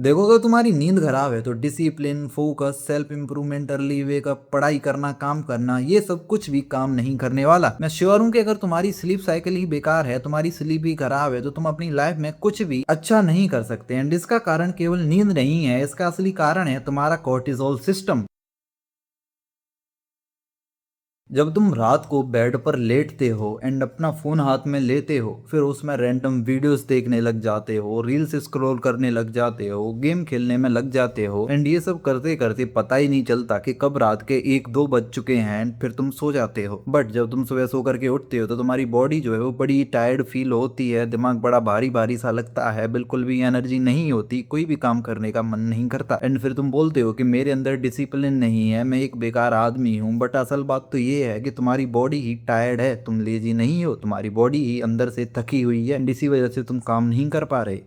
देखो, अगर तुम्हारी नींद खराब है तो discipline, focus, self improvement, early wake up, पढ़ाई करना, काम करना, ये सब कुछ भी काम नहीं करने वाला। मैं श्योर हूँ कि अगर तुम्हारी स्लीप साइकिल ही बेकार है, तुम्हारी स्लीप ही खराब है, तो तुम अपनी लाइफ में कुछ भी अच्छा नहीं कर सकते। एंड इसका कारण केवल नींद नहीं है, इसका असली कारण है तुम्हारा कोर्टिसोल सिस्टम। जब तुम रात को बेड पर लेटते हो एंड अपना फोन हाथ में लेते हो, फिर उसमें रैंडम वीडियोस देखने लग जाते हो, रील्स स्क्रॉल करने लग जाते हो, गेम खेलने में लग जाते हो, एंड ये सब करते करते पता ही नहीं चलता कि कब रात के 1-2 बज चुके हैं एंड फिर तुम सो जाते हो। बट जब तुम सुबह सो करके उठते हो तो तुम्हारी बॉडी जो है वो बड़ी टायर्ड फील होती है, दिमाग बड़ा भारी भारी सा लगता है, बिल्कुल भी एनर्जी नहीं होती, कोई भी काम करने का मन नहीं करता। एंड फिर तुम बोलते हो कि मेरे अंदर डिसिप्लिन नहीं है, मैं एक बेकार आदमी हूँ। बट असल बात तो ये है कि तुम्हारी बॉडी ही टायर्ड है, तुम लेजी नहीं हो, तुम्हारी बॉडी ही अंदर से थकी हुई है एंड इसी वजह से तुम काम नहीं कर पा रहे।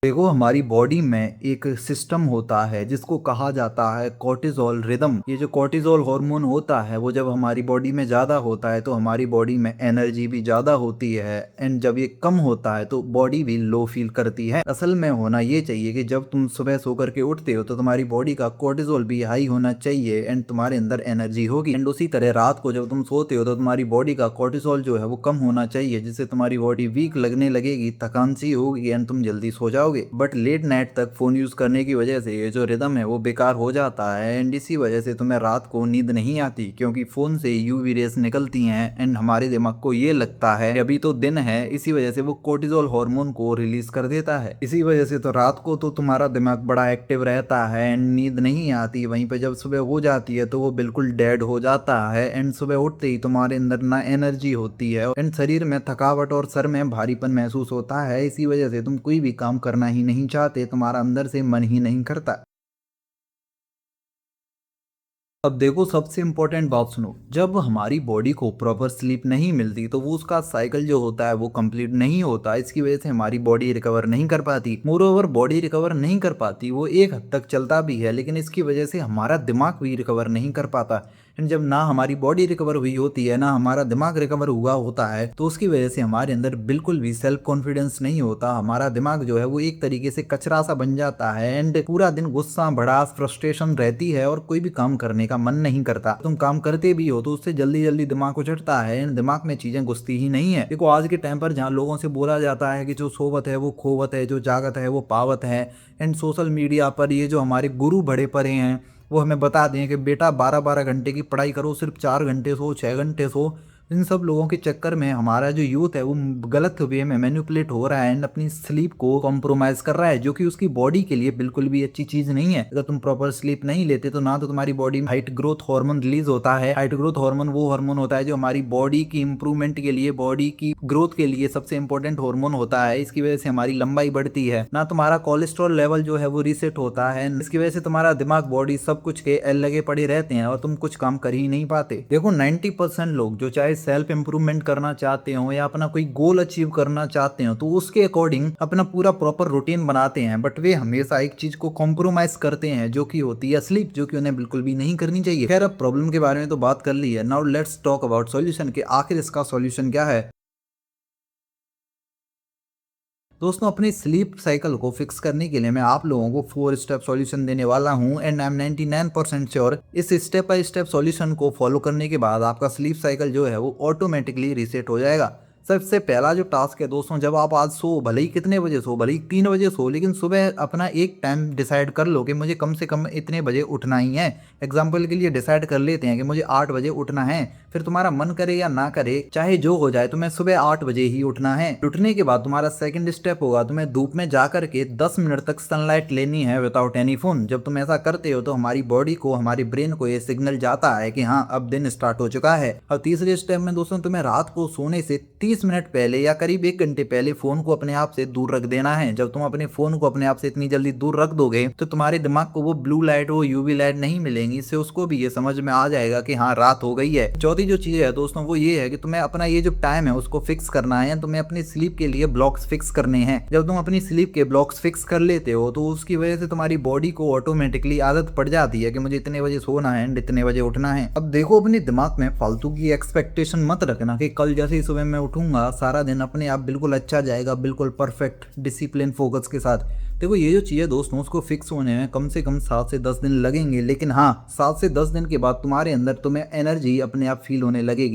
देखो, हमारी बॉडी में एक सिस्टम होता है जिसको कहा जाता है कॉर्टिसोल रिदम। ये जो कॉर्टिसोल हार्मोन होता है वो जब हमारी बॉडी में ज़्यादा होता है तो हमारी बॉडी में एनर्जी भी ज़्यादा होती है, एंड जब ये कम होता है तो बॉडी भी लो फील करती है। असल में होना ये चाहिए कि जब तुम सुबह सो करके उठते हो तो तुम्हारी बॉडी का कॉर्टिसोल भी हाई होना चाहिए एंड तुम्हारे अंदर एनर्जी होगी। एंड उसी तरह रात को जब तुम सोते हो तो तुम्हारी बॉडी का कॉर्टिसोल जो है वो कम होना चाहिए, जिससे तुम्हारी बॉडी वीक लगने लगेगी, थकान सी होगी एंड तुम जल्दी सो जाओगे। बट लेट नाइट तक फोन यूज करने की वजह से ये जो रिदम है वो बेकार हो जाता है एंड इसी वजह से तुम्हें रात को नींद नहीं आती, क्योंकि फोन से यूवी रेस निकलती हैं एंड हमारे दिमाग को ये लगता है कि अभी तो दिन है, इसी वजह से वो कोर्टिजोल हार्मोन को रिलीज कर देता है। इसी वजह से तो रात को तो तुम्हारा दिमाग बड़ा एक्टिव रहता है एंड नींद नहीं आती। वहीं पे जब सुबह हो जाती है तो वो बिल्कुल डेड हो जाता है एंड सुबह उठते ही तुम्हारे अंदर ना एनर्जी होती है एंड शरीर में थकावट और सर में भारीपन महसूस होता है। इसी वजह से तुम कोई भी काम करना ही नहीं चाहते, तुम्हारा अंदर से मन ही नहीं करता। अब देखो, सबसे इंपॉर्टेंट बात सुनो, जब हमारी बॉडी को प्रॉपर स्लीप नहीं मिलती तो वो उसका साइकिल जो होता है वो कंप्लीट नहीं होता। इसकी वजह से हमारी बॉडी रिकवर नहीं कर पाती। मोर ओवर, बॉडी रिकवर नहीं कर पाती, वो एक हद तक चलता भी है, लेकिन इसकी वजह से हमारा दिमाग भी रिकवर नहीं कर पाता। एंड जब ना हमारी बॉडी रिकवर हुई होती है ना हमारा दिमाग रिकवर हुआ होता है तो उसकी वजह से हमारे अंदर बिल्कुल भी सेल्फ कॉन्फिडेंस नहीं होता। हमारा दिमाग जो है वो एक तरीके से कचरा सा बन जाता है एंड पूरा दिन गुस्सा, भड़ास, फ्रस्ट्रेशन रहती है और कोई भी काम करने का मन नहीं करता। तुम काम करते भी हो तो उससे जल्दी जल्दी दिमाग उचटता है एंड दिमाग में चीजें घुसती ही नहीं है। देखो, आज के टाइम पर जहाँ लोगों से बोला जाता है कि जो सोवत है वो खोवत है, जो जागत है वो पावत है, एंड सोशल मीडिया पर ये जो हमारे गुरु बड़े पड़े हैं वो हमें बता दें कि बेटा 12-12 घंटे की पढ़ाई करो, सिर्फ 4 घंटे सो, 6 घंटे सो। इन सब लोगों के चक्कर में हमारा जो यूथ है वो गलत वे में मैनिपुलेट हो रहा है एंड अपनी स्लीप को कॉम्प्रोमाइज कर रहा है, जो कि उसकी बॉडी के लिए बिल्कुल भी अच्छी चीज नहीं है। अगर तुम प्रॉपर स्लीप नहीं लेते तो ना तो तुम्हारी बॉडी में हाइट ग्रोथ हार्मोन रिलीज होता है। हाइट ग्रोथ हार्मोन वो हार्मोन होता है जो हमारी बॉडी की इंप्रूवमेंट के लिए, बॉडी की ग्रोथ के लिए सबसे इंपॉर्टेंट हार्मोन होता है। इसकी वजह से हमारी लंबाई बढ़ती है। ना तुम्हारा कोलेस्ट्रॉल लेवल जो है वो रीसेट होता है। इसकी वजह से तुम्हारा दिमाग, बॉडी सब कुछ के एल लगे पड़े रहते हैं और तुम कुछ काम कर ही नहीं पाते। देखो, 90% लोग जो चाहे सेल्फ इंप्रूवमेंट करना चाहते हो या अपना कोई गोल अचीव करना चाहते हो तो उसके अकॉर्डिंग अपना पूरा प्रॉपर रूटीन बनाते हैं, बट वे हमेशा एक चीज को कॉम्प्रोमाइज करते हैं जो कि होती है स्लीप, जो कि उन्हें बिल्कुल भी नहीं करनी चाहिए। खैर, अब प्रॉब्लम के बारे में तो बात कर ली है, now let's talk about solution के आखिर इसका सॉल्यूशन क्या है। दोस्तों, अपनी स्लीप साइकिल को फिक्स करने के लिए मैं आप लोगों को 4 स्टेप सॉल्यूशन देने वाला हूं एंड आई एम 99% श्योर इस स्टेप बाय स्टेप सॉल्यूशन को फॉलो करने के बाद आपका स्लीप साइकिल जो है वो ऑटोमेटिकली रीसेट हो जाएगा। सबसे पहला जो टास्क है दोस्तों, जब आप आज सो, भले ही कितने बजे सो, भले ही 3 बजे सो, लेकिन सुबह अपना एक टाइम डिसाइड कर लो कि मुझे कम से कम इतने बजे उठना ही है। एग्जाम्पल के लिए डिसाइड कर लेते हैं कि मुझे 8 बजे उठना है। फिर तुम्हारा मन करे या ना करे, चाहे जो हो जाए, तुम्हें सुबह 8 बजे ही उठना है। उठने के बाद तुम्हारा सेकंड स्टेप होगा, तुम्हें धूप में जा करके 10 मिनट तक सनलाइट लेनी है विदाउट एनी फोन। जब तुम ऐसा करते हो तो हमारी बॉडी को, हमारी ब्रेन को ये सिग्नल जाता है कि हाँ, अब दिन स्टार्ट हो चुका है। और तीसरे स्टेप में दोस्तों, तुम्हें रात को सोने से 30 मिनट पहले या करीब 1 घंटे पहले फोन को अपने आप से दूर रख देना है। जब तुम अपने फोन को अपने आप से इतनी जल्दी दूर रख दोगे तो तुम्हारे दिमाग को वो ब्लू लाइट, वो यूवी लाइट नहीं मिलेंगी। इससे उसको भी ये समझ में आ जाएगा कि हाँ, रात हो गई है। चौथी जो चीज है दोस्तों वो ये है कि तुम्हें अपना ये जो टाइम है उसको फिक्स करना है। तुम्हें अपनी स्लीप के लिए ब्लॉक्स फिक्स करने हैं। जब तुम अपनी स्लीप के ब्लॉक्स फिक्स कर लेते हो तो उसकी वजह से तुम्हारी बॉडी को ऑटोमेटिकली आदत पड़ जाती है कि मुझे इतने बजे सोना है एंड इतने बजे उठना है। अब देखो, अपने दिमाग में फालतू की एक्सपेक्टेशन मत रखना कि कल जैसे ही सुबह मैं उठूंगा उठूंगा सारा दिन अपने आप बिल्कुल अच्छा जाएगा, बिल्कुल परफेक्ट डिसिप्लिन फोकस के साथ। देखो ये जो चीज़ है दोस्तों, उसको फिक्स होने में कम से कम 7 से 10 दिन लगेंगे, लेकिन हाँ 7 से 10 दिन के बाद तुम्हारे अंदर तुम्हें एनर्जी अपने आप फील होने लगेगी।